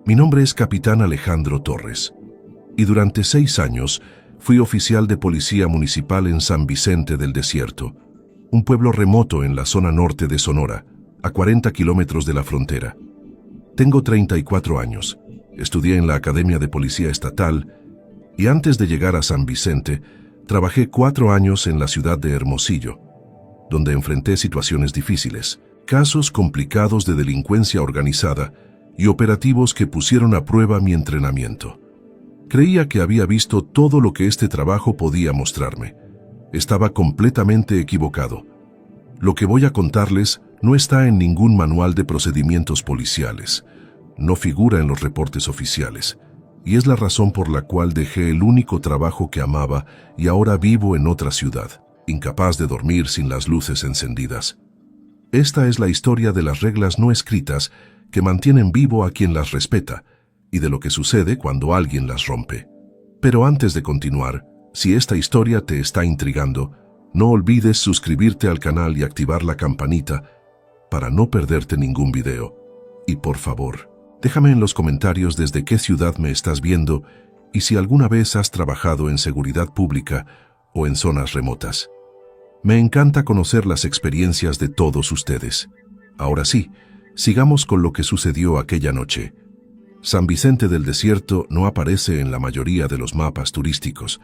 Mi nombre es Capitán Alejandro Torres y durante 6 años fui oficial de policía municipal en San Vicente del Desierto, un pueblo remoto en la zona norte de Sonora, a 40 kilómetros de la frontera. Tengo 34 años, estudié en la Academia de Policía Estatal y antes de llegar a San Vicente, trabajé 4 años en la ciudad de Hermosillo, donde enfrenté situaciones difíciles, casos complicados de delincuencia organizada y operativos que pusieron a prueba mi entrenamiento. Creía que había visto todo lo que este trabajo podía mostrarme. Estaba completamente equivocado. Lo que voy a contarles no está en ningún manual de procedimientos policiales, no figura en los reportes oficiales, y es la razón por la cual dejé el único trabajo que amaba y ahora vivo en otra ciudad, incapaz de dormir sin las luces encendidas. Esta es la historia de las reglas no escritas que mantienen vivo a quien las respeta y de lo que sucede cuando alguien las rompe. Pero antes de continuar, si esta historia te está intrigando, no olvides suscribirte al canal y activar la campanita para no perderte ningún video. Y por favor, déjame en los comentarios desde qué ciudad me estás viendo y si alguna vez has trabajado en seguridad pública o en zonas remotas. Me encanta conocer las experiencias de todos ustedes. Ahora sí, sigamos con lo que sucedió aquella noche. San Vicente del Desierto no aparece en la mayoría de los mapas turísticos.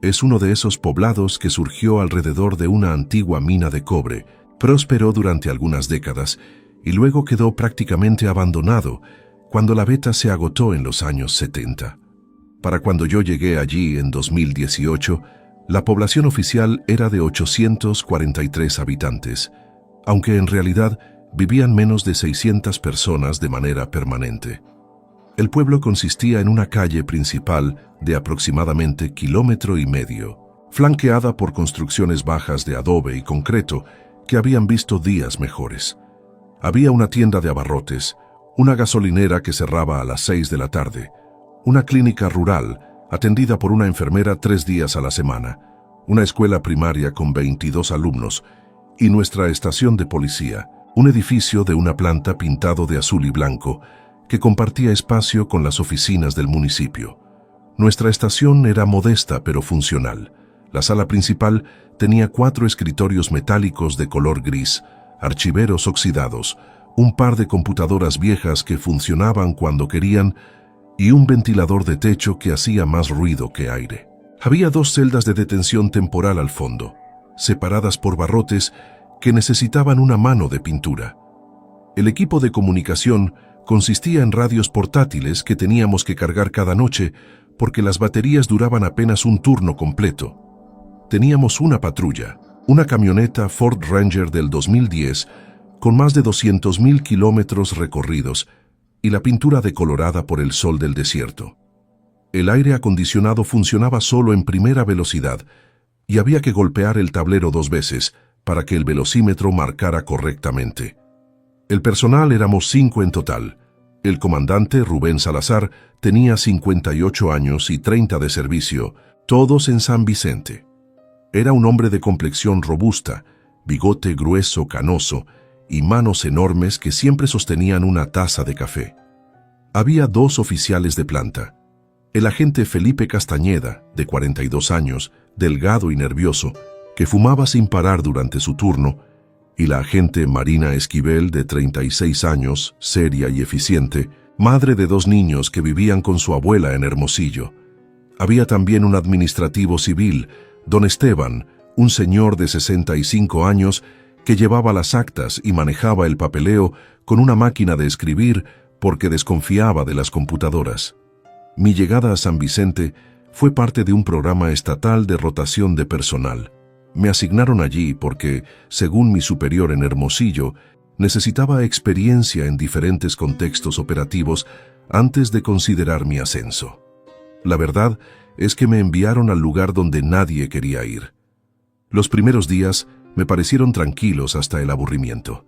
Es uno de esos poblados que surgió alrededor de una antigua mina de cobre, prosperó durante algunas décadas y luego quedó prácticamente abandonado cuando la beta se agotó en los años 70. Para cuando yo llegué allí en 2018, la población oficial era de 843 habitantes, aunque en realidad vivían menos de 600 personas de manera permanente. El pueblo consistía en una calle principal de aproximadamente 1,5 kilómetros, flanqueada por construcciones bajas de adobe y concreto que habían visto días mejores. Había una tienda de abarrotes, una gasolinera que cerraba a las 6 de la tarde, una clínica rural atendida por una enfermera 3 días a la semana, una escuela primaria con 22 alumnos y nuestra estación de policía, un edificio de una planta pintado de azul y blanco que compartía espacio con las oficinas del municipio. Nuestra estación era modesta pero funcional. La sala principal tenía 4 escritorios metálicos de color gris, archiveros oxidados, un par de computadoras viejas que funcionaban cuando querían y un ventilador de techo que hacía más ruido que aire. Había 2 celdas de detención temporal al fondo, separadas por barrotes que necesitaban una mano de pintura. El equipo de comunicación consistía en radios portátiles que teníamos que cargar cada noche porque las baterías duraban apenas un turno completo. Teníamos una patrulla, una camioneta Ford Ranger del 2010 con más de 200,000 kilómetros recorridos y la pintura decolorada por el sol del desierto. El aire acondicionado funcionaba solo en primera velocidad y había que golpear el tablero 2 veces para que el velocímetro marcara correctamente. El personal éramos 5 en total. El comandante Rubén Salazar tenía 58 años y 30 de servicio, todos en San Vicente. Era un hombre de complexión robusta, bigote grueso, canoso y manos enormes que siempre sostenían una taza de café. Había 2 oficiales de planta. El agente Felipe Castañeda, de 42 años, delgado y nervioso, que fumaba sin parar durante su turno, y la agente Marina Esquivel, de 36 años, seria y eficiente, madre de 2 niños que vivían con su abuela en Hermosillo. Había también un administrativo civil, don Esteban, un señor de 65 años que llevaba las actas y manejaba el papeleo con una máquina de escribir porque desconfiaba de las computadoras. Mi llegada a San Vicente fue parte de un programa estatal de rotación de personal. Me asignaron allí porque, según mi superior en Hermosillo, necesitaba experiencia en diferentes contextos operativos antes de considerar mi ascenso. La verdad es que me enviaron al lugar donde nadie quería ir. Los primeros días me parecieron tranquilos hasta el aburrimiento.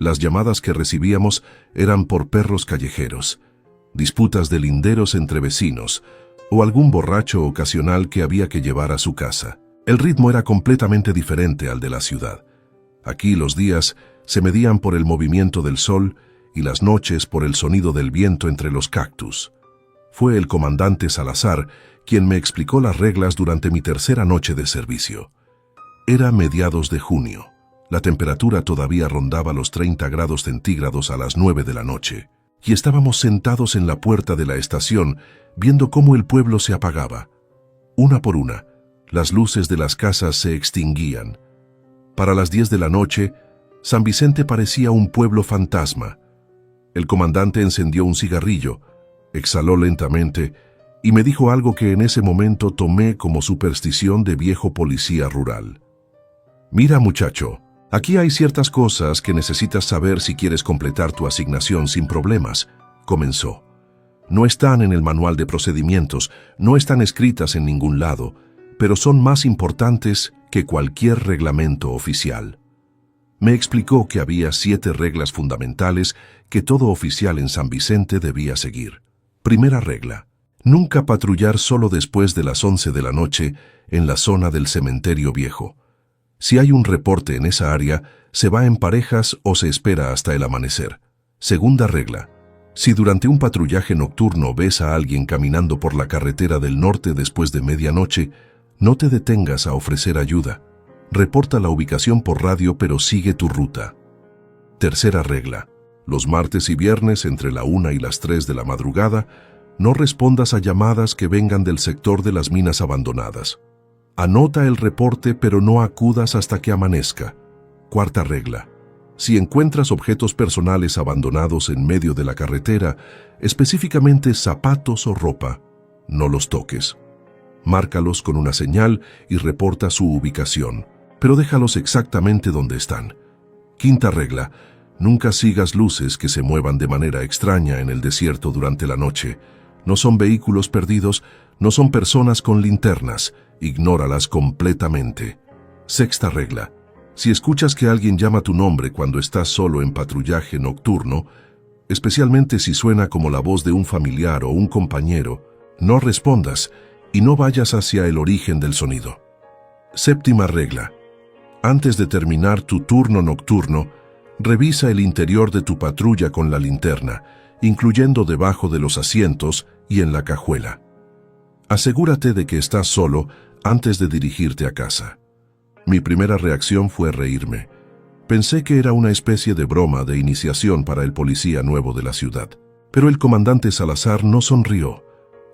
Las llamadas que recibíamos eran por perros callejeros, disputas de linderos entre vecinos o algún borracho ocasional que había que llevar a su casa. El ritmo era completamente diferente al de la ciudad. Aquí los días se medían por el movimiento del sol y las noches por el sonido del viento entre los cactus. Fue el comandante Salazar quien me explicó las reglas durante mi tercera noche de servicio. Era mediados de junio. La temperatura todavía rondaba los 30 grados centígrados a las 9 de la noche, y estábamos sentados en la puerta de la estación viendo cómo el pueblo se apagaba. Una por una, las luces de las casas se extinguían. Para las 10 de la noche, San Vicente parecía un pueblo fantasma. El comandante encendió un cigarrillo, exhaló lentamente y me dijo algo que en ese momento tomé como superstición de viejo policía rural. «Mira, muchacho, aquí hay ciertas cosas que necesitas saber si quieres completar tu asignación sin problemas», comenzó. «No están en el manual de procedimientos, no están escritas en ningún lado, pero son más importantes que cualquier reglamento oficial». Me explicó que había 7 reglas fundamentales que todo oficial en San Vicente debía seguir. Primera regla: nunca patrullar solo después de las 11 de la noche en la zona del cementerio viejo. Si hay un reporte en esa área, se va en parejas o se espera hasta el amanecer. Segunda regla: si durante un patrullaje nocturno ves a alguien caminando por la carretera del norte después de medianoche, no te detengas a ofrecer ayuda. Reporta la ubicación por radio, pero sigue tu ruta. Tercera regla: los martes y viernes entre la 1 y las 3 de la madrugada, no respondas a llamadas que vengan del sector de las minas abandonadas. Anota el reporte, pero no acudas hasta que amanezca. Cuarta regla: si encuentras objetos personales abandonados en medio de la carretera, específicamente zapatos o ropa, no los toques. Márcalos con una señal y reporta su ubicación, pero déjalos exactamente donde están. Quinta regla: nunca sigas luces que se muevan de manera extraña en el desierto durante la noche. No son vehículos perdidos, no son personas con linternas, ignóralas completamente. Sexta regla: si escuchas que alguien llama tu nombre cuando estás solo en patrullaje nocturno, especialmente si suena como la voz de un familiar o un compañero, no respondas y no vayas hacia el origen del sonido. Séptima regla: antes de terminar tu turno nocturno, revisa el interior de tu patrulla con la linterna, incluyendo debajo de los asientos y en la cajuela. Asegúrate de que estás solo antes de dirigirte a casa. Mi primera reacción fue reírme. Pensé que era una especie de broma de iniciación para el policía nuevo de la ciudad. Pero el comandante Salazar no sonrió.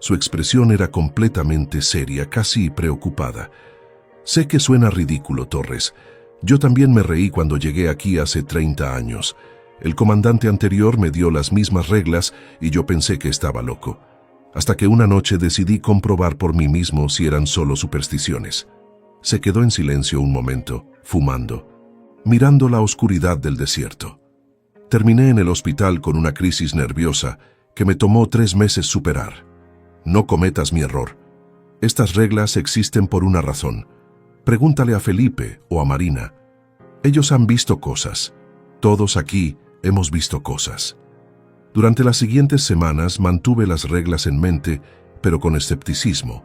Su expresión era completamente seria, casi preocupada. «Sé que suena ridículo, Torres. Yo también me reí cuando llegué aquí hace 30 años. El comandante anterior me dio las mismas reglas y yo pensé que estaba loco. Hasta que una noche decidí comprobar por mí mismo si eran solo supersticiones». Se quedó en silencio un momento, fumando, mirando la oscuridad del desierto. Terminé en el hospital con una crisis nerviosa que me tomó 3 meses superar. No cometas mi error. Estas reglas existen por una razón. Pregúntale a Felipe o a Marina. Ellos han visto cosas. Todos aquí hemos visto cosas. Durante las siguientes semanas mantuve las reglas en mente, pero con escepticismo.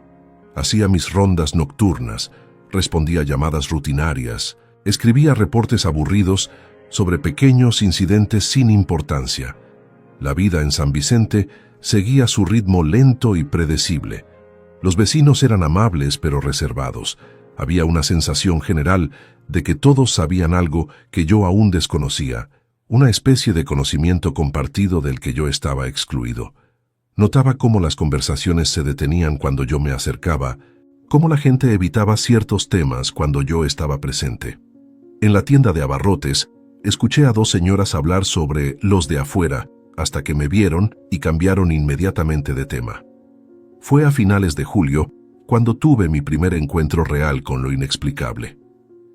Hacía mis rondas nocturnas, respondía llamadas rutinarias, escribía reportes aburridos sobre pequeños incidentes sin importancia. La vida en San Vicente seguía su ritmo lento y predecible. Los vecinos eran amables pero reservados. Había una sensación general de que todos sabían algo que yo aún desconocía, una especie de conocimiento compartido del que yo estaba excluido. Notaba cómo las conversaciones se detenían cuando yo me acercaba, cómo la gente evitaba ciertos temas cuando yo estaba presente. En la tienda de abarrotes, escuché a 2 señoras hablar sobre los de afuera, hasta que me vieron y cambiaron inmediatamente de tema. Fue a finales de julio cuando tuve mi primer encuentro real con lo inexplicable.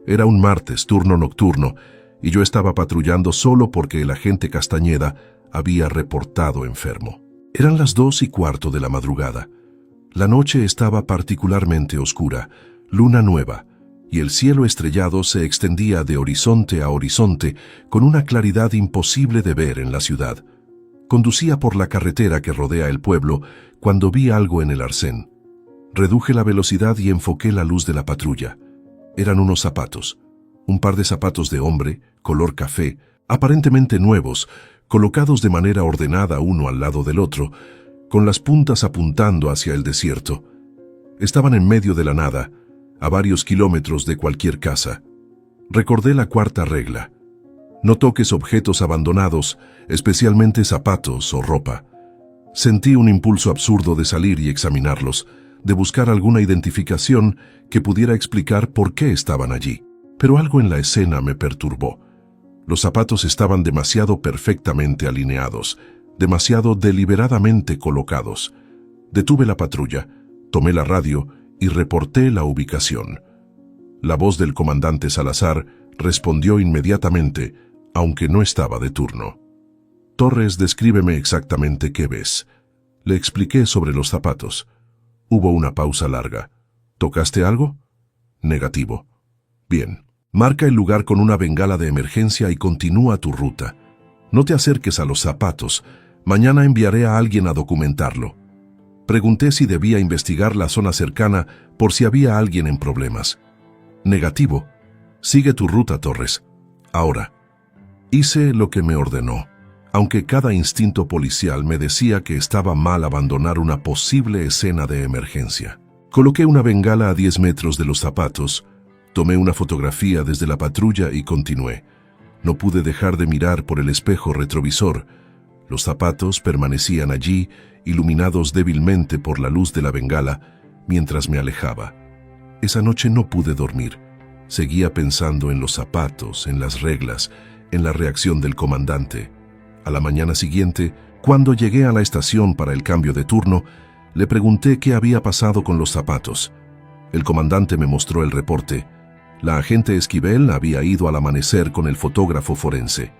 Era un martes, turno nocturno, y yo estaba patrullando solo porque el agente Castañeda había reportado enfermo. Eran las 2:15 de la madrugada. La noche estaba particularmente oscura, luna nueva, y el cielo estrellado se extendía de horizonte a horizonte con una claridad imposible de ver en la ciudad. Conducía por la carretera que rodea el pueblo cuando vi algo en el arcén. Reduje la velocidad y enfoqué la luz de la patrulla. Eran unos zapatos, un par de zapatos de hombre, color café, aparentemente nuevos, colocados de manera ordenada uno al lado del otro, con las puntas apuntando hacia el desierto. Estaban en medio de la nada, a varios kilómetros de cualquier casa. Recordé la cuarta regla: no toques objetos abandonados, especialmente zapatos o ropa. Sentí un impulso absurdo de salir y examinarlos, de buscar alguna identificación que pudiera explicar por qué estaban allí. Pero algo en la escena me perturbó. Los zapatos estaban demasiado perfectamente alineados, demasiado deliberadamente colocados. Detuve la patrulla, tomé la radio y reporté la ubicación. La voz del comandante Salazar respondió inmediatamente, aunque no estaba de turno. Torres, descríbeme exactamente qué ves. Le expliqué sobre los zapatos. Hubo una pausa larga. ¿Tocaste algo? Negativo. Bien. Marca el lugar con una bengala de emergencia y continúa tu ruta. No te acerques a los zapatos. Mañana enviaré a alguien a documentarlo. Pregunté si debía investigar la zona cercana por si había alguien en problemas. Negativo. Sigue tu ruta, Torres. Ahora. Hice lo que me ordenó, aunque cada instinto policial me decía que estaba mal abandonar una posible escena de emergencia. Coloqué una bengala a 10 metros de los zapatos, tomé una fotografía desde la patrulla y continué. No pude dejar de mirar por el espejo retrovisor. Los zapatos permanecían allí, iluminados débilmente por la luz de la bengala, mientras me alejaba. Esa noche no pude dormir. Seguía pensando en los zapatos, en las reglas, en la reacción del comandante. A la mañana siguiente, cuando llegué a la estación para el cambio de turno, le pregunté qué había pasado con los zapatos. El comandante me mostró el reporte. La agente Esquivel había ido al amanecer con el fotógrafo forense.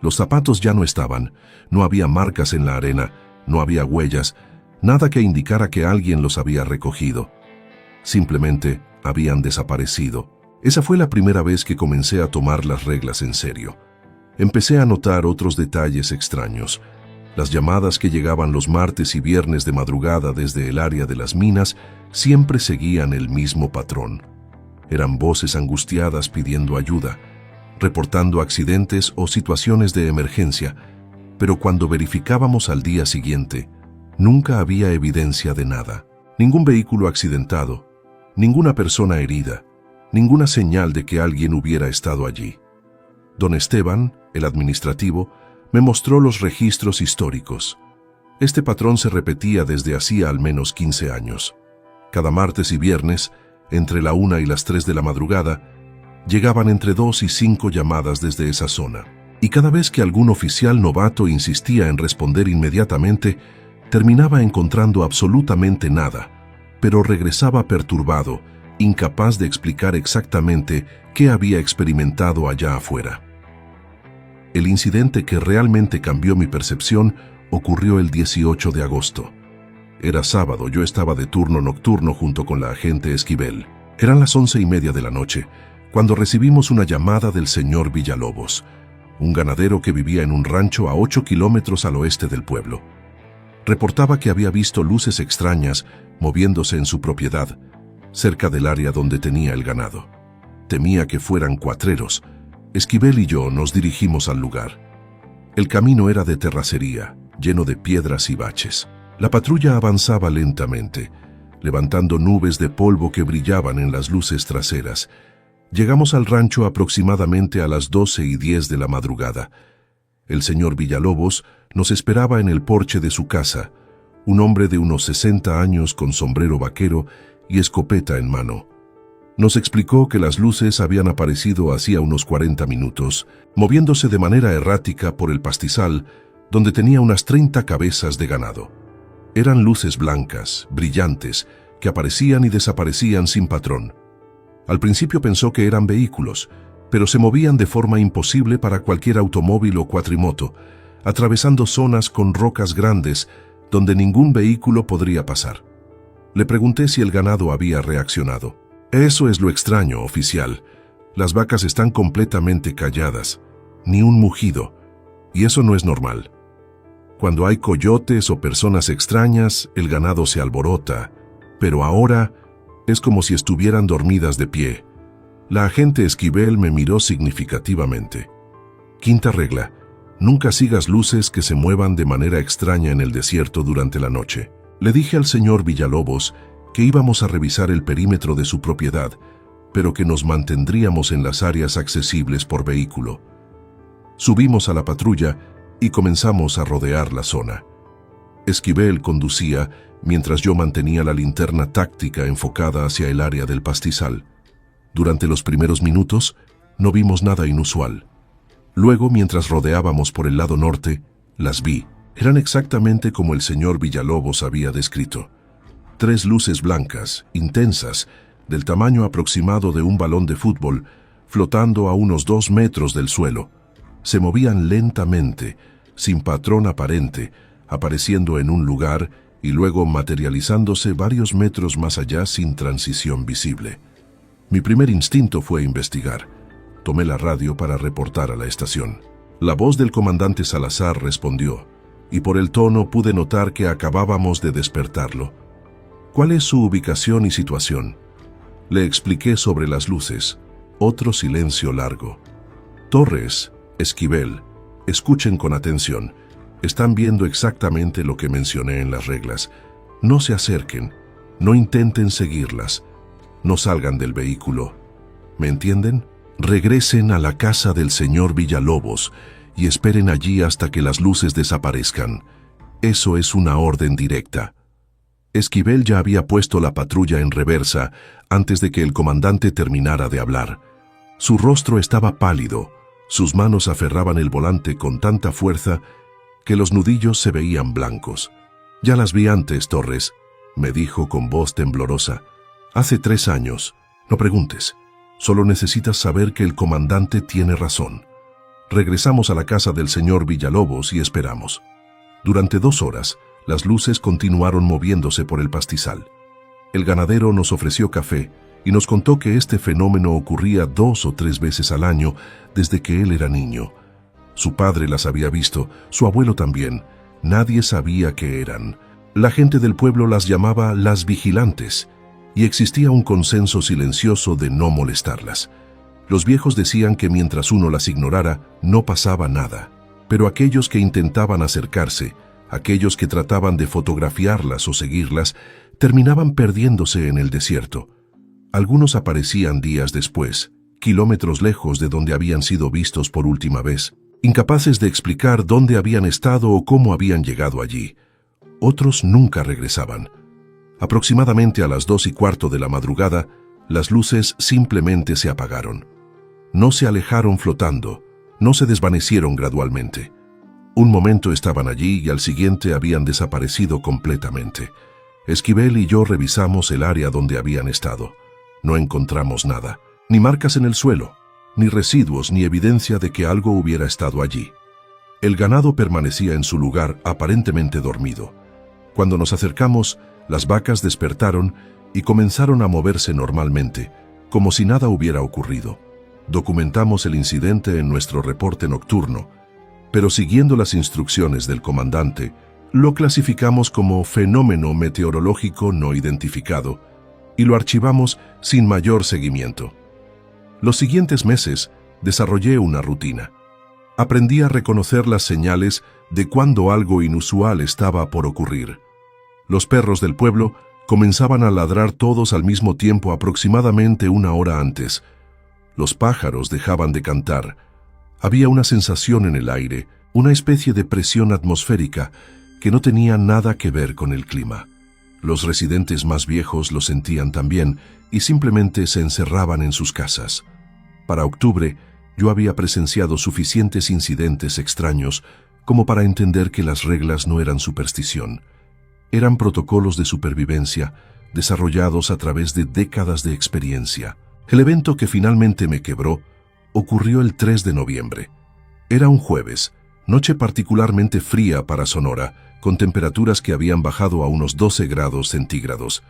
Los zapatos ya no estaban, no había marcas en la arena, no había huellas, nada que indicara que alguien los había recogido. Simplemente habían desaparecido. Esa fue la primera vez que comencé a tomar las reglas en serio. Empecé a notar otros detalles extraños. Las llamadas que llegaban los martes y viernes de madrugada desde el área de las minas siempre seguían el mismo patrón. Eran voces angustiadas pidiendo ayuda, reportando accidentes o situaciones de emergencia, pero cuando verificábamos al día siguiente, nunca había evidencia de nada. Ningún vehículo accidentado, ninguna persona herida, ninguna señal de que alguien hubiera estado allí. Don Esteban, el administrativo, me mostró los registros históricos. Este patrón se repetía desde hacía al menos 15 años. Cada martes y viernes, entre la 1 y las 3 de la madrugada, llegaban entre 2 y 5 llamadas desde esa zona. Y cada vez que algún oficial novato insistía en responder inmediatamente, terminaba encontrando absolutamente nada, pero regresaba perturbado, incapaz de explicar exactamente qué había experimentado allá afuera. El incidente que realmente cambió mi percepción ocurrió el 18 de agosto. Era sábado, yo estaba de turno nocturno junto con la agente Esquivel. Eran las 11:30 de la noche, cuando recibimos una llamada del señor Villalobos, un ganadero que vivía en un rancho a 8 kilómetros al oeste del pueblo. Reportaba que había visto luces extrañas moviéndose en su propiedad, cerca del área donde tenía el ganado. Temía que fueran cuatreros. Esquivel y yo nos dirigimos al lugar. El camino era de terracería, lleno de piedras y baches. La patrulla avanzaba lentamente, levantando nubes de polvo que brillaban en las luces traseras. Llegamos al rancho aproximadamente a las 12:10 de la madrugada. El señor Villalobos nos esperaba en el porche de su casa, un hombre de unos 60 años con sombrero vaquero y escopeta en mano. Nos explicó que las luces habían aparecido hacía unos 40 minutos, moviéndose de manera errática por el pastizal, donde tenía unas 30 cabezas de ganado. Eran luces blancas, brillantes, que aparecían y desaparecían sin patrón. Al principio pensó que eran vehículos, pero se movían de forma imposible para cualquier automóvil o cuatrimoto, atravesando zonas con rocas grandes donde ningún vehículo podría pasar. Le pregunté si el ganado había reaccionado. Eso es lo extraño, oficial. Las vacas están completamente calladas, ni un mugido, y eso no es normal. Cuando hay coyotes o personas extrañas, el ganado se alborota, pero ahora es como si estuvieran dormidas de pie. La agente Esquivel me miró significativamente. Quinta regla: Nunca sigas luces que se muevan de manera extraña en el desierto durante la noche. Le dije al señor Villalobos que íbamos a revisar el perímetro de su propiedad, pero que nos mantendríamos en las áreas accesibles por vehículo. Subimos a la patrulla y comenzamos a rodear la zona. Esquivel conducía mientras yo mantenía la linterna táctica enfocada hacia el área del pastizal. Durante los primeros minutos no vimos nada inusual. Luego, mientras rodeábamos por el lado norte, las vi. Eran exactamente como el señor Villalobos había descrito. 3 luces blancas, intensas, del tamaño aproximado de un balón de fútbol, flotando a unos 2 metros del suelo. Se movían lentamente, sin patrón aparente, apareciendo en un lugar y luego materializándose varios metros más allá sin transición visible. Mi primer instinto fue investigar. Tomé la radio para reportar a la estación. La voz del comandante Salazar respondió, y por el tono pude notar que acabábamos de despertarlo. ¿Cuál es su ubicación y situación? Le expliqué sobre las luces. Otro silencio largo. Torres, Esquivel, escuchen con atención. Están viendo exactamente lo que mencioné en las reglas. No se acerquen, no intenten seguirlas, no salgan del vehículo. ¿Me entienden? Regresen a la casa del señor Villalobos y esperen allí hasta que las luces desaparezcan. Eso es una orden directa. Esquivel ya había puesto la patrulla en reversa antes de que el comandante terminara de hablar. Su rostro estaba pálido, sus manos aferraban el volante con tanta fuerza que los nudillos se veían blancos. «Ya las vi antes, Torres», me dijo con voz temblorosa. «Hace 3 años. No preguntes. Solo necesitas saber que el comandante tiene razón». Regresamos a la casa del señor Villalobos y esperamos. Durante 2 horas, las luces continuaron moviéndose por el pastizal. El ganadero nos ofreció café y nos contó que este fenómeno ocurría 2 o 3 veces al año desde que él era niño. Su padre las había visto, su abuelo también. Nadie sabía qué eran. La gente del pueblo las llamaba las vigilantes, y existía un consenso silencioso de no molestarlas. Los viejos decían que mientras uno las ignorara, no pasaba nada. Pero aquellos que intentaban acercarse, aquellos que trataban de fotografiarlas o seguirlas, terminaban perdiéndose en el desierto. Algunos aparecían días después, kilómetros lejos de donde habían sido vistos por última vez, incapaces de explicar dónde habían estado o cómo habían llegado allí. Otros nunca regresaban. Aproximadamente a las 2:15 de la madrugada, las luces simplemente se apagaron. No se alejaron flotando, no se desvanecieron gradualmente. Un momento estaban allí y al siguiente habían desaparecido completamente. Esquivel y yo revisamos el área donde habían estado. No encontramos nada, ni marcas en el suelo, ni residuos, ni evidencia de que algo hubiera estado allí. El ganado permanecía en su lugar, aparentemente dormido. Cuando nos acercamos, las vacas despertaron y comenzaron a moverse normalmente, como si nada hubiera ocurrido. Documentamos el incidente en nuestro reporte nocturno, pero siguiendo las instrucciones del comandante, lo clasificamos como fenómeno meteorológico no identificado y lo archivamos sin mayor seguimiento. Los siguientes meses desarrollé una rutina. Aprendí a reconocer las señales de cuando algo inusual estaba por ocurrir. Los perros del pueblo comenzaban a ladrar todos al mismo tiempo aproximadamente 1 hora antes. Los pájaros dejaban de cantar. Había una sensación en el aire, una especie de presión atmosférica que no tenía nada que ver con el clima. Los residentes más viejos lo sentían también y simplemente se encerraban en sus casas. Para octubre, yo había presenciado suficientes incidentes extraños como para entender que las reglas no eran superstición. Eran protocolos de supervivencia desarrollados a través de décadas de experiencia. El evento que finalmente me quebró ocurrió el 3 de noviembre. Era un jueves, noche particularmente fría para Sonora, con temperaturas que habían bajado a unos 12 grados centígrados.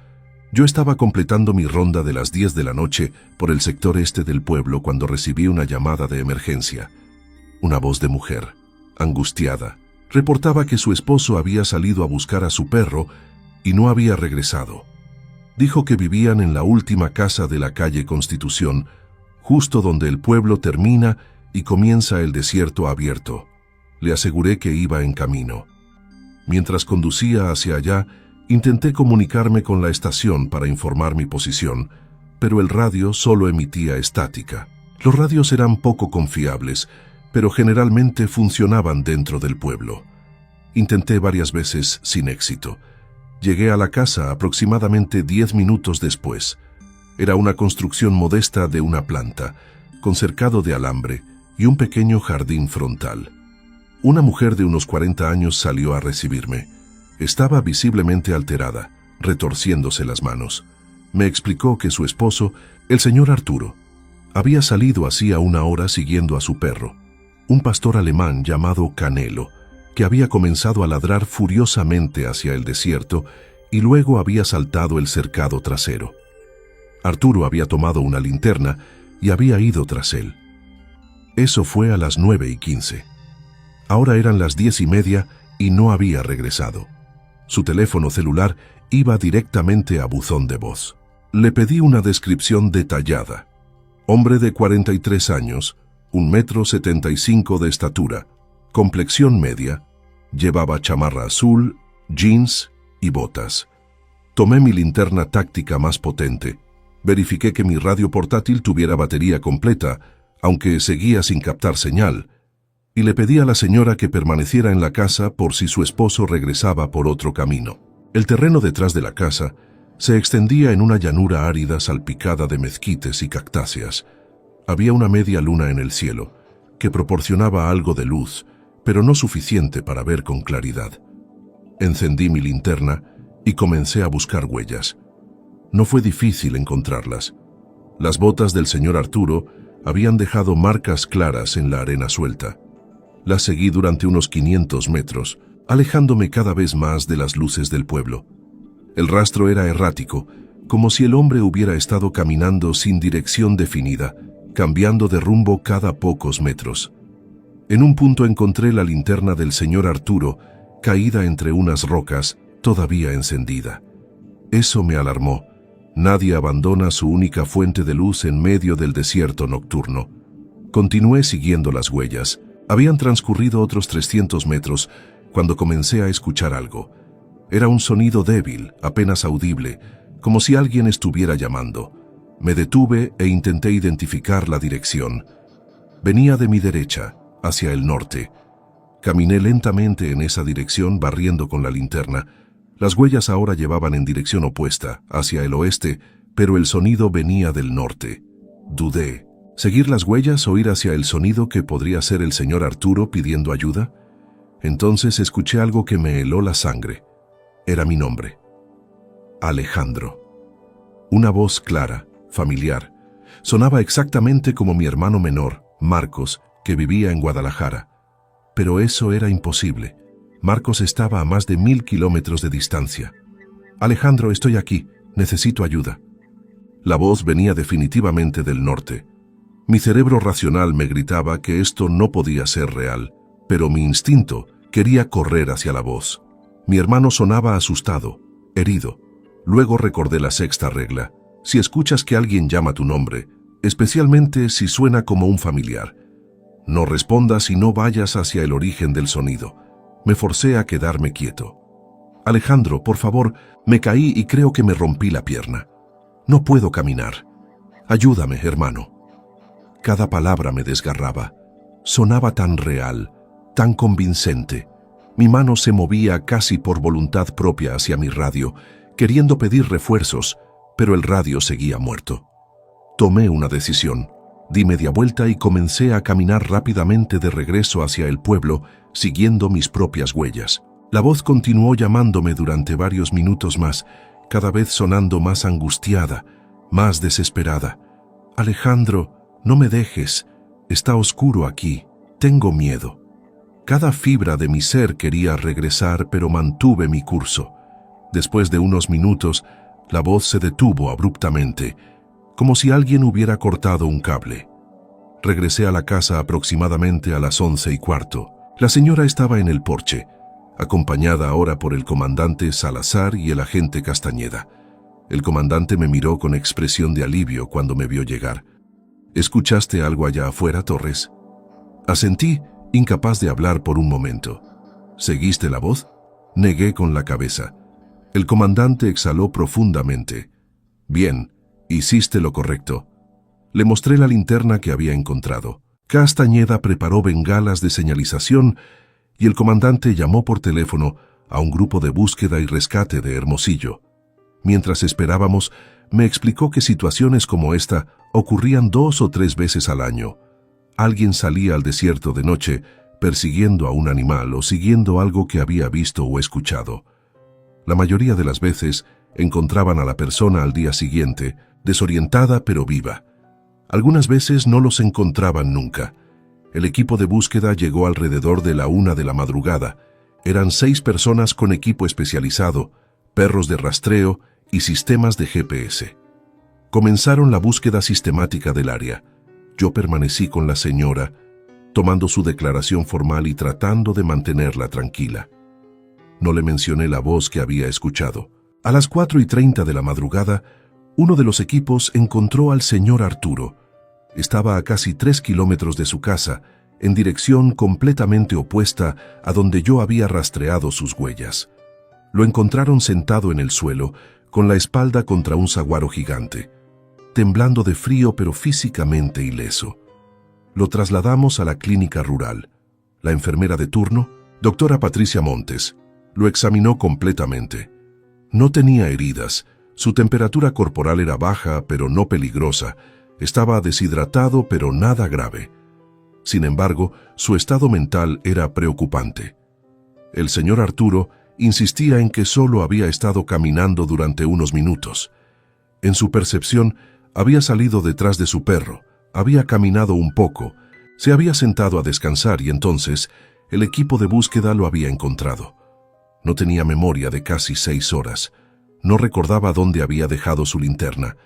Yo estaba completando mi ronda de las 10 de la noche por el sector este del pueblo cuando recibí una llamada de emergencia. Una voz de mujer, angustiada, reportaba que su esposo había salido a buscar a su perro y no había regresado. Dijo que vivían en la última casa de la calle Constitución, justo donde el pueblo termina y comienza el desierto abierto. Le aseguré que iba en camino. Mientras conducía hacia allá, intenté comunicarme con la estación para informar mi posición, pero el radio solo emitía estática. Los radios eran poco confiables, pero generalmente funcionaban dentro del pueblo. Intenté varias veces sin éxito. Llegué a la casa aproximadamente 10 minutos después. Era una construcción modesta de una planta, con cercado de alambre y un pequeño jardín frontal. Una mujer de unos 40 años salió a recibirme. Estaba visiblemente alterada, retorciéndose las manos. Me explicó que su esposo, el señor Arturo, había salido hacía una hora siguiendo a su perro, un pastor alemán llamado Canelo, que había comenzado a ladrar furiosamente hacia el desierto y luego había saltado el cercado trasero. Arturo había tomado una linterna y había ido tras él. Eso fue a las 9:15. Ahora eran las 10:30 y no había regresado. Su teléfono celular iba directamente a buzón de voz. Le pedí una descripción detallada. Hombre de 43 años, 1,75 m de estatura, complexión media, llevaba chamarra azul, jeans y botas. Tomé mi linterna táctica más potente. Verifiqué que mi radio portátil tuviera batería completa, aunque seguía sin captar señal, y le pedí a la señora que permaneciera en la casa por si su esposo regresaba por otro camino. El terreno detrás de la casa se extendía en una llanura árida salpicada de mezquites y cactáceas. Había una media luna en el cielo, que proporcionaba algo de luz, pero no suficiente para ver con claridad. Encendí mi linterna y comencé a buscar huellas. No fue difícil encontrarlas. Las botas del señor Arturo habían dejado marcas claras en la arena suelta. Las seguí durante unos 500 metros, alejándome cada vez más de las luces del pueblo. El rastro era errático, como si el hombre hubiera estado caminando sin dirección definida, cambiando de rumbo cada pocos metros. En un punto encontré la linterna del señor Arturo, caída entre unas rocas, todavía encendida. Eso me alarmó. Nadie abandona su única fuente de luz en medio del desierto nocturno. Continué siguiendo las huellas. Habían transcurrido otros 300 metros cuando comencé a escuchar algo. Era un sonido débil, apenas audible, como si alguien estuviera llamando. Me detuve e intenté identificar la dirección. Venía de mi derecha, hacia el norte. Caminé lentamente en esa dirección barriendo con la linterna. Las huellas ahora llevaban en dirección opuesta, hacia el oeste, pero el sonido venía del norte. Dudé. ¿Seguir las huellas o ir hacia el sonido que podría ser el señor Arturo pidiendo ayuda? Entonces escuché algo que me heló la sangre. Era mi nombre. Alejandro. Una voz clara, familiar. Sonaba exactamente como mi hermano menor, Marcos, que vivía en Guadalajara. Pero eso era imposible. Marcos estaba a más de 1000 kilómetros de distancia. Alejandro, estoy aquí. Necesito ayuda. La voz venía definitivamente del norte. Mi cerebro racional me gritaba que esto no podía ser real, pero mi instinto quería correr hacia la voz. Mi hermano sonaba asustado, herido. Luego recordé la sexta regla. Si escuchas que alguien llama tu nombre, especialmente si suena como un familiar, no respondas y no vayas hacia el origen del sonido. Me forcé a quedarme quieto. Alejandro, por favor, me caí y creo que me rompí la pierna. No puedo caminar. Ayúdame, hermano. Cada palabra me desgarraba. Sonaba tan real, tan convincente. Mi mano se movía casi por voluntad propia hacia mi radio, queriendo pedir refuerzos, pero el radio seguía muerto. Tomé una decisión. Di media vuelta y comencé a caminar rápidamente de regreso hacia el pueblo, siguiendo mis propias huellas. La voz continuó llamándome durante varios minutos más, cada vez sonando más angustiada, más desesperada. Alejandro, no me dejes. Está oscuro aquí. Tengo miedo. Cada fibra de mi ser quería regresar, pero mantuve mi curso. Después de unos minutos, la voz se detuvo abruptamente, como si alguien hubiera cortado un cable. Regresé a la casa aproximadamente a las 11:15. La señora estaba en el porche, acompañada ahora por el comandante Salazar y el agente Castañeda. El comandante me miró con expresión de alivio cuando me vio llegar. ¿Escuchaste algo allá afuera, Torres? Asentí incapaz de hablar por un momento. ¿Seguiste la voz? Negué con la cabeza. El comandante exhaló profundamente. Bien, hiciste lo correcto. Le mostré la linterna que había encontrado. Castañeda preparó bengalas de señalización y el comandante llamó por teléfono a un grupo de búsqueda y rescate de Hermosillo. Mientras esperábamos, me explicó que situaciones como esta ocurrían 2 o 3 veces al año. Alguien salía al desierto de noche persiguiendo a un animal o siguiendo algo que había visto o escuchado. La mayoría de las veces encontraban a la persona al día siguiente, desorientada pero viva. Algunas veces no los encontraban nunca. El equipo de búsqueda llegó alrededor de la 1 de la madrugada. Eran 6 personas con equipo especializado, perros de rastreo y sistemas de GPS. Comenzaron la búsqueda sistemática del área. Yo permanecí con la señora, tomando su declaración formal y tratando de mantenerla tranquila. No le mencioné la voz que había escuchado. A las 4:30 de la madrugada, uno de los equipos encontró al señor Arturo. Estaba a casi 3 kilómetros de su casa, en dirección completamente opuesta a donde yo había rastreado sus huellas. Lo encontraron sentado en el suelo, con la espalda contra un saguaro gigante, temblando de frío pero físicamente ileso. Lo trasladamos a la clínica rural. La enfermera de turno, doctora Patricia Montes, lo examinó completamente. No tenía heridas, su temperatura corporal era baja pero no peligrosa, estaba deshidratado pero nada grave. Sin embargo, su estado mental era preocupante. El señor Arturo insistía en que solo había estado caminando durante unos minutos. En su percepción, había salido detrás de su perro, había caminado un poco, se había sentado a descansar y entonces el equipo de búsqueda lo había encontrado. No tenía memoria de casi 6 horas. No recordaba dónde había dejado su linterna.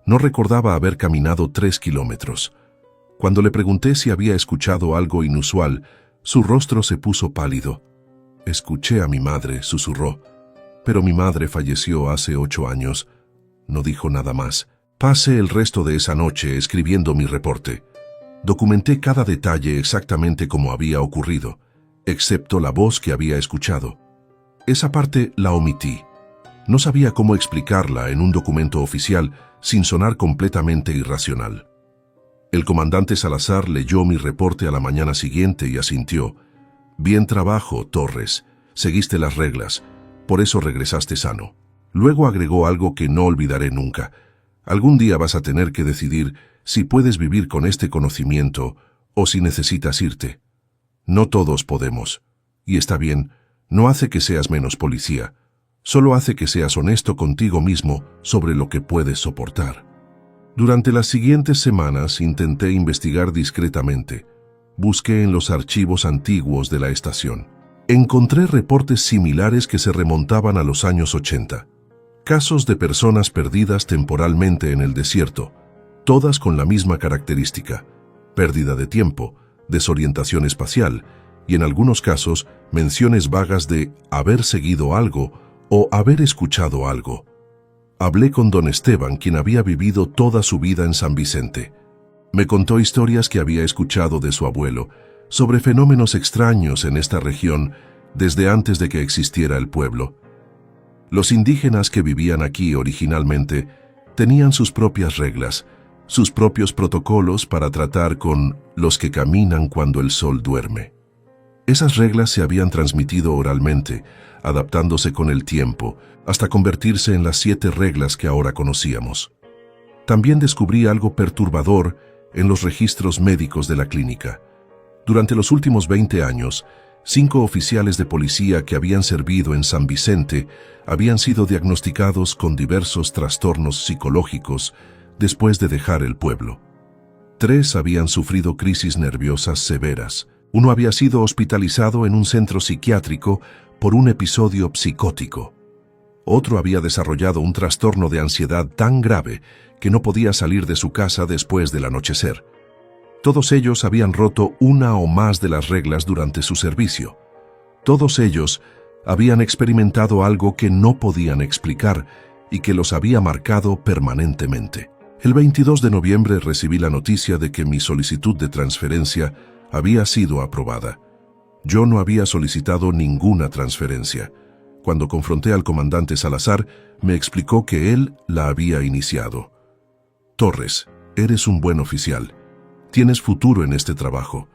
No recordaba haber caminado 3 kilómetros. Cuando le pregunté si había escuchado algo inusual, su rostro se puso pálido. Escuché a mi madre, susurró. Pero mi madre falleció hace 8 años. No dijo nada más. Pasé el resto de esa noche escribiendo mi reporte. Documenté cada detalle exactamente como había ocurrido, excepto la voz que había escuchado. Esa parte la omití. No sabía cómo explicarla en un documento oficial sin sonar completamente irracional. El comandante Salazar leyó mi reporte a la mañana siguiente y asintió. Bien trabajo, Torres. Seguiste las reglas. Por eso regresaste sano. Luego agregó algo que no olvidaré nunca. Algún día vas a tener que decidir si puedes vivir con este conocimiento o si necesitas irte. No todos podemos. Y está bien, no hace que seas menos policía. Solo hace que seas honesto contigo mismo sobre lo que puedes soportar. Durante las siguientes semanas intenté investigar discretamente. Busqué en los archivos antiguos de la estación. Encontré reportes similares que se remontaban a los años 80. Casos de personas perdidas temporalmente en el desierto, todas con la misma característica: pérdida de tiempo, desorientación espacial y en algunos casos menciones vagas de haber seguido algo o haber escuchado algo. Hablé con don Esteban, quien había vivido toda su vida en San Vicente. Me contó historias que había escuchado de su abuelo sobre fenómenos extraños en esta región desde antes de que existiera el pueblo. Los indígenas que vivían aquí originalmente tenían sus propias reglas, sus propios protocolos para tratar con los que caminan cuando el sol duerme. Esas reglas se habían transmitido oralmente, adaptándose con el tiempo, hasta convertirse en las 7 reglas que ahora conocíamos. También descubrí algo perturbador en los registros médicos de la clínica. Durante los últimos 20 años, 5 oficiales de policía que habían servido en San Vicente habían sido diagnosticados con diversos trastornos psicológicos después de dejar el pueblo. 3 habían sufrido crisis nerviosas severas. Uno había sido hospitalizado en un centro psiquiátrico por un episodio psicótico. Otro había desarrollado un trastorno de ansiedad tan grave que no podía salir de su casa después del anochecer. Todos ellos habían roto una o más de las reglas durante su servicio. Todos ellos habían experimentado algo que no podían explicar y que los había marcado permanentemente. El 22 de noviembre recibí la noticia de que mi solicitud de transferencia había sido aprobada. Yo no había solicitado ninguna transferencia. Cuando confronté al comandante Salazar, me explicó que él la había iniciado. Torres, eres un buen oficial. Tienes futuro en este trabajo.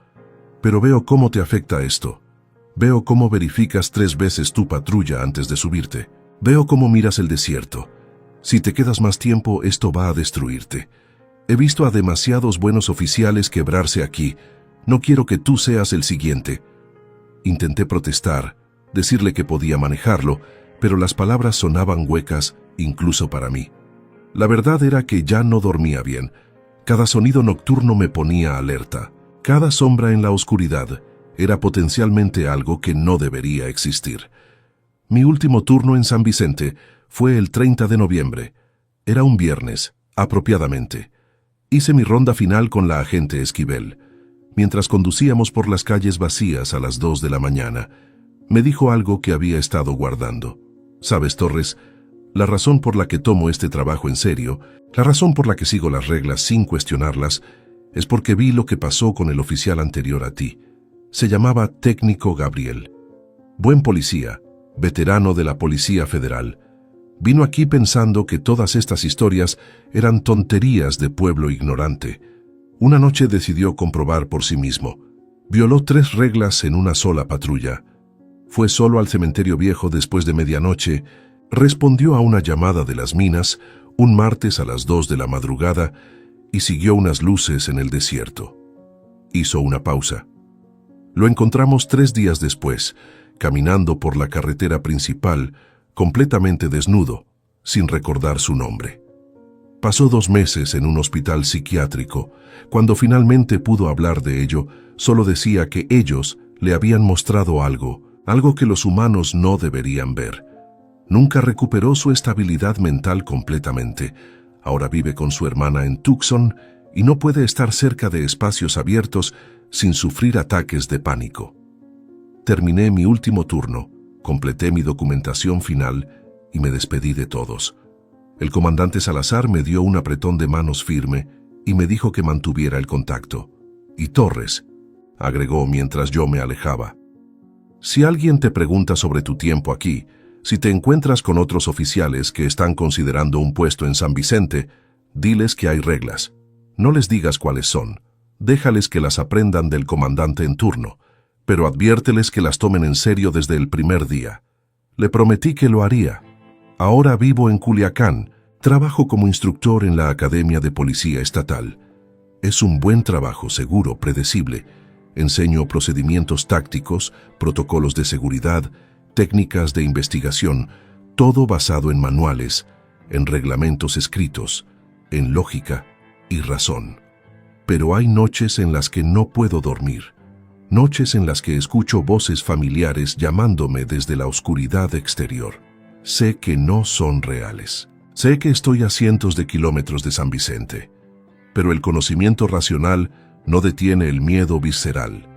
Pero veo cómo te afecta esto. Veo cómo verificas 3 veces tu patrulla antes de subirte. Veo cómo miras el desierto. Si te quedas más tiempo, esto va a destruirte. He visto a demasiados buenos oficiales quebrarse aquí. No quiero que tú seas el siguiente. Intenté protestar, decirle que podía manejarlo, pero las palabras sonaban huecas, incluso para mí. La verdad era que ya no dormía bien. Cada sonido nocturno me ponía alerta. Cada sombra en la oscuridad era potencialmente algo que no debería existir. Mi último turno en San Vicente fue el 30 de noviembre. Era un viernes, apropiadamente. Hice mi ronda final con la agente Esquivel. Mientras conducíamos por las calles vacías a las 2 de la mañana, me dijo algo que había estado guardando. Sabes, Torres, la razón por la que tomo este trabajo en serio, la razón por la que sigo las reglas sin cuestionarlas, es porque vi lo que pasó con el oficial anterior a ti. Se llamaba Técnico Gabriel. Buen policía, veterano de la Policía Federal. Vino aquí pensando que todas estas historias eran tonterías de pueblo ignorante. Una noche decidió comprobar por sí mismo. Violó 3 reglas en una sola patrulla. Fue solo al cementerio viejo después de medianoche, respondió a una llamada de las minas un martes a las 2 de la madrugada y siguió unas luces en el desierto. Hizo una pausa. Lo encontramos 3 días después, caminando por la carretera principal, completamente desnudo, sin recordar su nombre. Pasó 2 meses en un hospital psiquiátrico. Cuando finalmente pudo hablar de ello, solo decía que ellos le habían mostrado algo que los humanos no deberían ver. Nunca recuperó su estabilidad mental completamente. Ahora vive con su hermana en Tucson y no puede estar cerca de espacios abiertos sin sufrir ataques de pánico. Terminé mi último turno, completé mi documentación final y me despedí de todos. El comandante Salazar me dio un apretón de manos firme y me dijo que mantuviera el contacto. Y Torres, agregó mientras yo me alejaba, si alguien te pregunta sobre tu tiempo aquí, si te encuentras con otros oficiales que están considerando un puesto en San Vicente, diles que hay reglas. No les digas cuáles son. Déjales que las aprendan del comandante en turno, pero adviérteles que las tomen en serio desde el primer día. Le prometí que lo haría. Ahora vivo en Culiacán, trabajo como instructor en la Academia de Policía Estatal. Es un buen trabajo, seguro, predecible. Enseño procedimientos tácticos, protocolos de seguridad, técnicas de investigación, todo basado en manuales, en reglamentos escritos, en lógica y razón. Pero hay noches en las que no puedo dormir, noches en las que escucho voces familiares llamándome desde la oscuridad exterior. Sé que no son reales. Sé que estoy a cientos de kilómetros de San Vicente, pero el conocimiento racional no detiene el miedo visceral.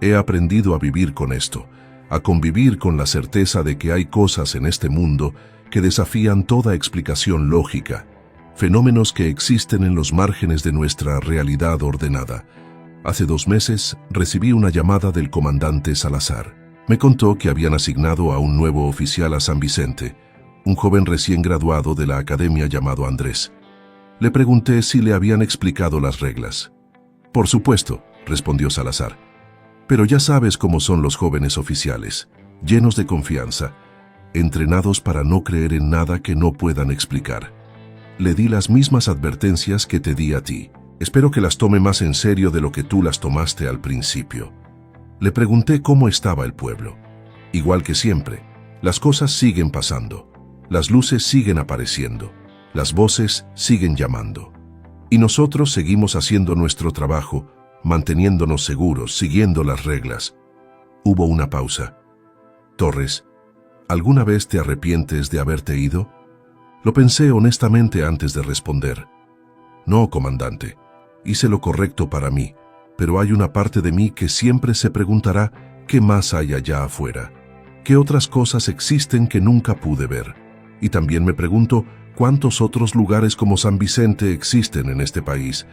He aprendido a vivir con esto, a convivir con la certeza de que hay cosas en este mundo que desafían toda explicación lógica, fenómenos que existen en los márgenes de nuestra realidad ordenada. Hace 2 meses recibí una llamada del comandante Salazar. Me contó que habían asignado a un nuevo oficial a San Vicente, un joven recién graduado de la academia llamado Andrés. Le pregunté si le habían explicado las reglas. Por supuesto, respondió Salazar. Pero ya sabes cómo son los jóvenes oficiales, llenos de confianza, entrenados para no creer en nada que no puedan explicar. Le di las mismas advertencias que te di a ti. Espero que las tome más en serio de lo que tú las tomaste al principio. Le pregunté cómo estaba el pueblo. Igual que siempre, las cosas siguen pasando, las luces siguen apareciendo, las voces siguen llamando. Y nosotros seguimos haciendo nuestro trabajo, manteniéndonos seguros, siguiendo las reglas. Hubo una pausa. Torres, ¿alguna vez te arrepientes de haberte ido? Lo pensé honestamente antes de responder. No, comandante, hice lo correcto para mí, pero hay una parte de mí que siempre se preguntará qué más hay allá afuera, qué otras cosas existen que nunca pude ver. Y también me pregunto cuántos otros lugares como San Vicente existen en este país,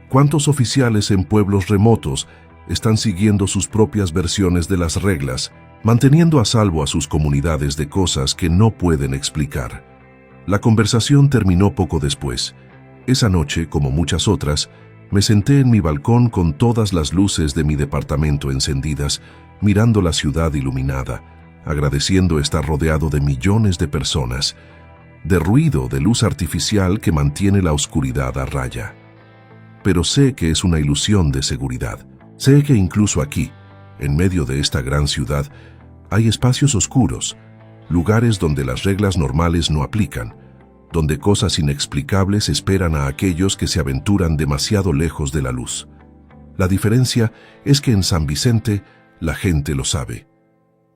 cuántos oficiales en pueblos remotos están siguiendo sus propias versiones de las reglas, manteniendo a salvo a sus comunidades de cosas que no pueden explicar. La conversación terminó poco después. Esa noche, como muchas otras, me senté en mi balcón con todas las luces de mi departamento encendidas, mirando la ciudad iluminada, agradeciendo estar rodeado de millones de personas, de ruido, de luz artificial que mantiene la oscuridad a raya. Pero sé que es una ilusión de seguridad. Sé que incluso aquí, en medio de esta gran ciudad, hay espacios oscuros, lugares donde las reglas normales no aplican, donde cosas inexplicables esperan a aquellos que se aventuran demasiado lejos de la luz. La diferencia es que en San Vicente la gente lo sabe.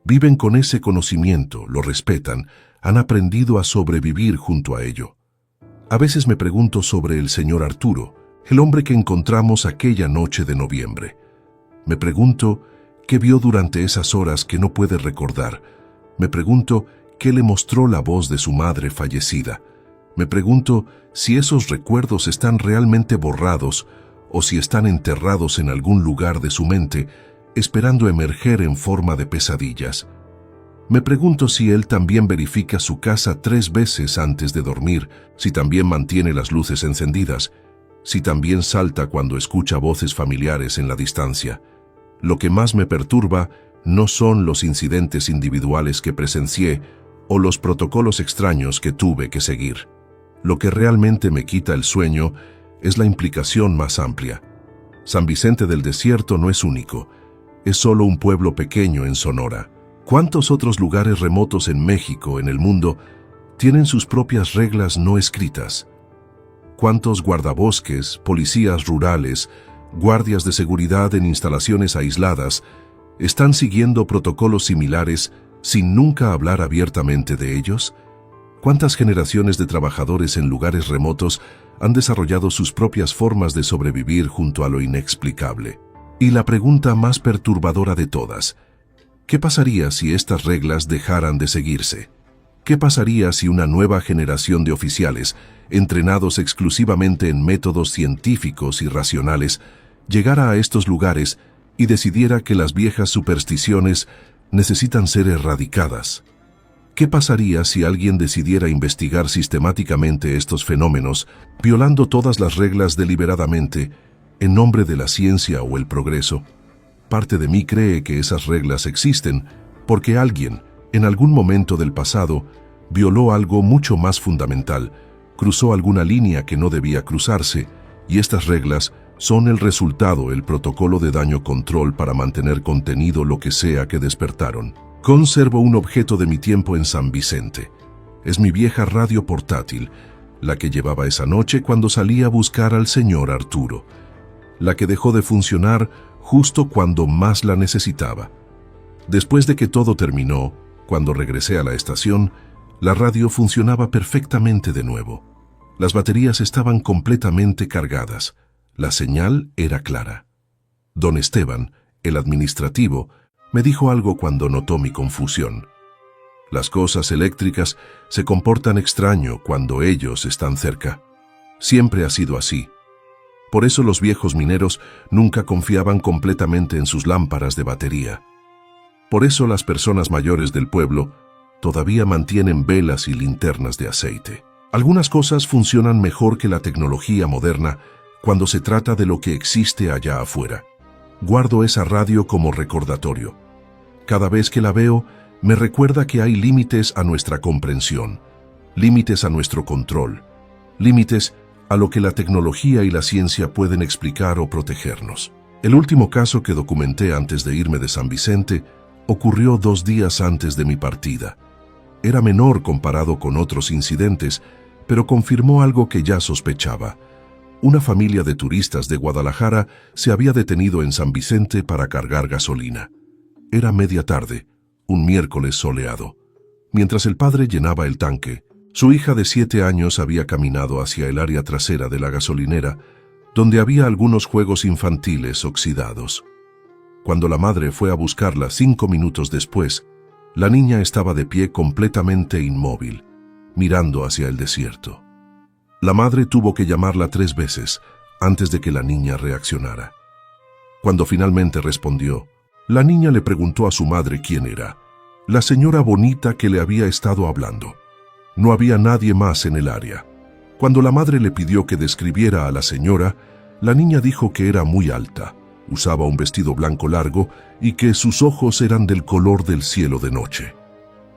Viven con ese conocimiento, lo respetan, han aprendido a sobrevivir junto a ello. A veces me pregunto sobre el señor Arturo, el hombre que encontramos aquella noche de noviembre. Me pregunto qué vio durante esas horas que no puede recordar. Me pregunto qué le mostró la voz de su madre fallecida. Me pregunto si esos recuerdos están realmente borrados o si están enterrados en algún lugar de su mente, esperando emerger en forma de pesadillas. Me pregunto si él también verifica su casa 3 veces antes de dormir, si también mantiene las luces encendidas, si también salta cuando escucha voces familiares en la distancia. Lo que más me perturba no son los incidentes individuales que presencié o los protocolos extraños que tuve que seguir. Lo que realmente me quita el sueño es la implicación más amplia. San Vicente del Desierto no es único, es solo un pueblo pequeño en Sonora. ¿Cuántos otros lugares remotos en México, en el mundo, tienen sus propias reglas no escritas? ¿Cuántos guardabosques, policías rurales, guardias de seguridad en instalaciones aisladas están siguiendo protocolos similares sin nunca hablar abiertamente de ellos? ¿Cuántas generaciones de trabajadores en lugares remotos han desarrollado sus propias formas de sobrevivir junto a lo inexplicable? Y la pregunta más perturbadora de todas, ¿qué pasaría si estas reglas dejaran de seguirse? ¿Qué pasaría si una nueva generación de oficiales, entrenados exclusivamente en métodos científicos y racionales, llegara a estos lugares y decidiera que las viejas supersticiones necesitan ser erradicadas? ¿Qué pasaría si alguien decidiera investigar sistemáticamente estos fenómenos, violando todas las reglas deliberadamente, en nombre de la ciencia o el progreso? Parte de mí cree que esas reglas existen porque alguien, en algún momento del pasado, violó algo mucho más fundamental, cruzó alguna línea que no debía cruzarse, y estas reglas son el resultado, el protocolo de daño control para mantener contenido lo que sea que despertaron. Conservo un objeto de mi tiempo en San Vicente. Es mi vieja radio portátil, la que llevaba esa noche cuando salí a buscar al señor Arturo, la que dejó de funcionar justo cuando más la necesitaba. Después de que todo terminó, cuando regresé a la estación, la radio funcionaba perfectamente de nuevo. Las baterías estaban completamente cargadas. La señal era clara. Don Esteban, el administrativo, me dijo algo cuando notó mi confusión. Las cosas eléctricas se comportan extraño cuando ellos están cerca. Siempre ha sido así. Por eso los viejos mineros nunca confiaban completamente en sus lámparas de batería. Por eso las personas mayores del pueblo todavía mantienen velas y linternas de aceite. Algunas cosas funcionan mejor que la tecnología moderna cuando se trata de lo que existe allá afuera. Guardo esa radio como recordatorio. Cada vez que la veo, me recuerda que hay límites a nuestra comprensión, límites a nuestro control, límites a lo que la tecnología y la ciencia pueden explicar o protegernos. El último caso que documenté antes de irme de San Vicente ocurrió 2 días antes de mi partida. Era menor comparado con otros incidentes, pero confirmó algo que ya sospechaba. Una familia de turistas de Guadalajara se había detenido en San Vicente para cargar gasolina. Era media tarde, un miércoles soleado. Mientras el padre llenaba el tanque, su hija de 7 años había caminado hacia el área trasera de la gasolinera, donde había algunos juegos infantiles oxidados. Cuando la madre fue a buscarla 5 minutos después, la niña estaba de pie completamente inmóvil, mirando hacia el desierto. La madre tuvo que llamarla 3 veces antes de que la niña reaccionara. Cuando finalmente respondió, la niña le preguntó a su madre quién era. La señora bonita que le había estado hablando. No había nadie más en el área. Cuando la madre le pidió que describiera a la señora, la niña dijo que era muy alta, usaba un vestido blanco largo y que sus ojos eran del color del cielo de noche.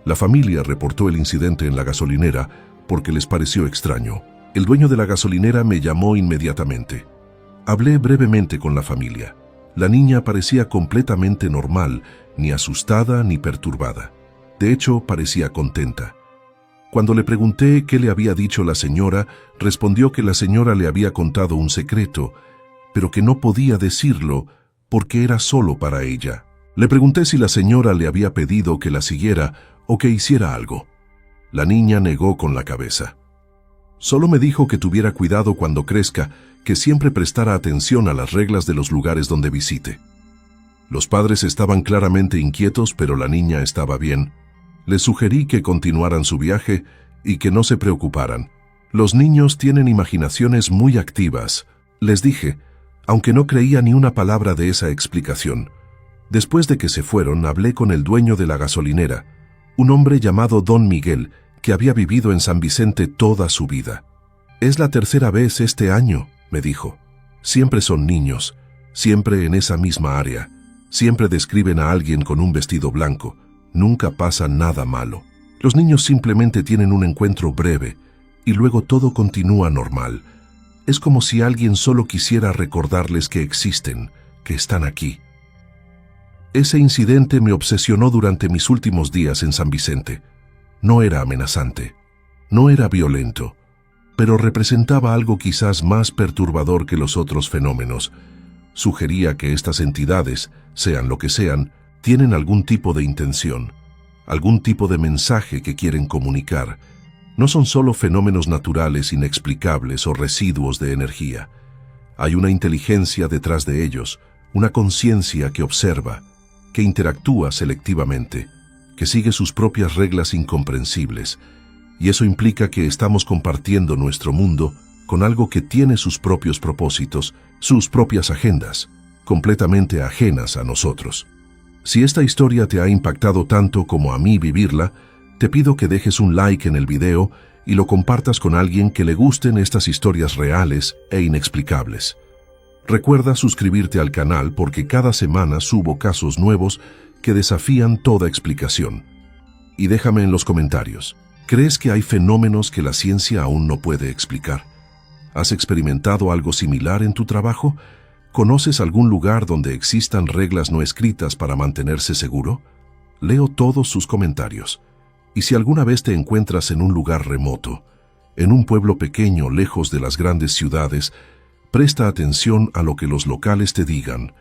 La familia reportó el incidente en la gasolinera porque les pareció extraño. El dueño de la gasolinera me llamó inmediatamente. Hablé brevemente con la familia. La niña parecía completamente normal, ni asustada ni perturbada. De hecho, parecía contenta. Cuando le pregunté qué le había dicho la señora, respondió que la señora le había contado un secreto, pero que no podía decirlo porque era solo para ella. Le pregunté si la señora le había pedido que la siguiera o que hiciera algo. La niña negó con la cabeza. Solo me dijo que tuviera cuidado cuando crezca, que siempre prestara atención a las reglas de los lugares donde visite. Los padres estaban claramente inquietos, pero la niña estaba bien. Les sugerí que continuaran su viaje y que no se preocuparan. Los niños tienen imaginaciones muy activas, les dije, aunque no creía ni una palabra de esa explicación. Después de que se fueron, hablé con el dueño de la gasolinera, un hombre llamado Don Miguel, que había vivido en San Vicente toda su vida. Es la tercera vez este año, me dijo. Siempre son niños, siempre en esa misma área. Siempre describen a alguien con un vestido blanco. Nunca pasa nada malo. Los niños simplemente tienen un encuentro breve y luego todo continúa normal. Es como si alguien solo quisiera recordarles que existen, que están aquí. Ese incidente me obsesionó durante mis últimos días en San Vicente. No era amenazante, no era violento, pero representaba algo quizás más perturbador que los otros fenómenos. Sugería que estas entidades, sean lo que sean, tienen algún tipo de intención, algún tipo de mensaje que quieren comunicar. No son solo fenómenos naturales inexplicables o residuos de energía. Hay una inteligencia detrás de ellos, una conciencia que observa, que interactúa selectivamente, que sigue sus propias reglas incomprensibles, y eso implica que estamos compartiendo nuestro mundo con algo que tiene sus propios propósitos, sus propias agendas, completamente ajenas a nosotros. Si esta historia te ha impactado tanto como a mí vivirla, te pido que dejes un like en el video y lo compartas con alguien que le gusten estas historias reales e inexplicables. Recuerda suscribirte al canal porque cada semana subo casos nuevos que desafían toda explicación. Y déjame en los comentarios, ¿crees que hay fenómenos que la ciencia aún no puede explicar? ¿Has experimentado algo similar en tu trabajo? ¿Conoces algún lugar donde existan reglas no escritas para mantenerse seguro? Leo todos sus comentarios. Y si alguna vez te encuentras en un lugar remoto, en un pueblo pequeño lejos de las grandes ciudades, presta atención a lo que los locales te digan.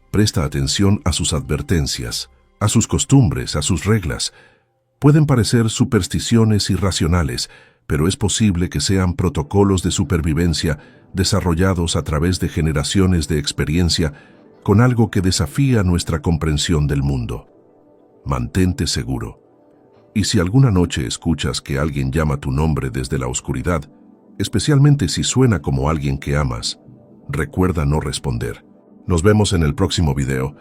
Presta atención a sus advertencias, a sus costumbres, a sus reglas. Pueden parecer supersticiones irracionales, pero es posible que sean protocolos de supervivencia desarrollados a través de generaciones de experiencia con algo que desafía nuestra comprensión del mundo. Mantente seguro. Y si alguna noche escuchas que alguien llama tu nombre desde la oscuridad, especialmente si suena como alguien que amas, recuerda no responder. Nos vemos en el próximo video.